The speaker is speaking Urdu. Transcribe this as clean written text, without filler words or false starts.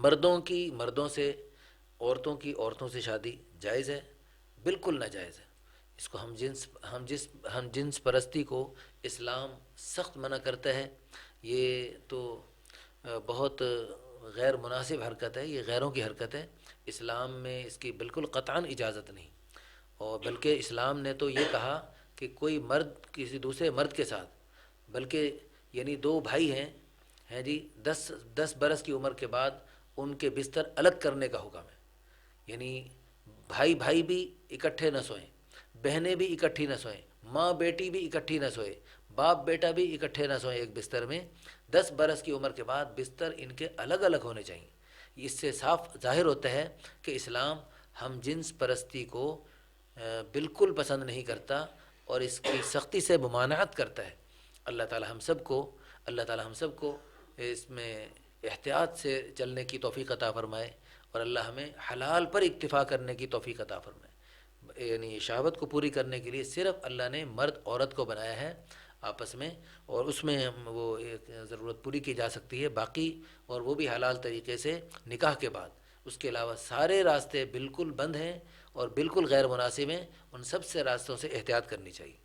مردوں سے، عورتوں سے شادی جائز ہے؟ بالکل ناجائز ہے۔ اس کو ہم جنس پرستی کو اسلام سخت منع کرتا ہے۔ یہ تو بہت غیر مناسب حرکت ہے، یہ غیروں کی حرکت ہے۔ اسلام میں اس کی بالکل قطعاً اجازت نہیں، اور بلکہ اسلام نے تو یہ کہا کہ کوئی مرد کسی دوسرے مرد کے ساتھ، بلکہ یعنی دو بھائی ہیں جی، 10 برس کی عمر کے بعد ان کے بستر الگ کرنے کا حکم ہے۔ یعنی بھائی بھائی بھی اکٹھے نہ سوئیں، بہنیں بھی اکٹھی نہ سوئیں، ماں بیٹی بھی اکٹھی نہ سوئے، باپ بیٹا بھی اکٹھے نہ سوئیں ایک بستر میں۔ 10 برس کی عمر کے بعد بستر ان کے الگ الگ ہونے چاہیے۔ اس سے صاف ظاہر ہوتا ہے کہ اسلام ہم جنس پرستی کو بالکل پسند نہیں کرتا، اور اس کی سختی سے ممانعت کرتا ہے۔ اللہ تعالی ہم سب کو اس میں احتیاط سے چلنے کی توفیق عطا فرمائے، اور اللہ ہمیں حلال پر اکتفا کرنے کی توفیق عطا فرمائے۔ یعنی شہوت کو پوری کرنے کے لیے صرف اللہ نے مرد عورت کو بنایا ہے آپس میں، اور اس میں وہ ایک ضرورت پوری کی جا سکتی ہے باقی، اور وہ بھی حلال طریقے سے نکاح کے بعد۔ اس کے علاوہ سارے راستے بالکل بند ہیں اور بالکل غیر مناسب ہیں، ان سب سے راستوں سے احتیاط کرنی چاہیے۔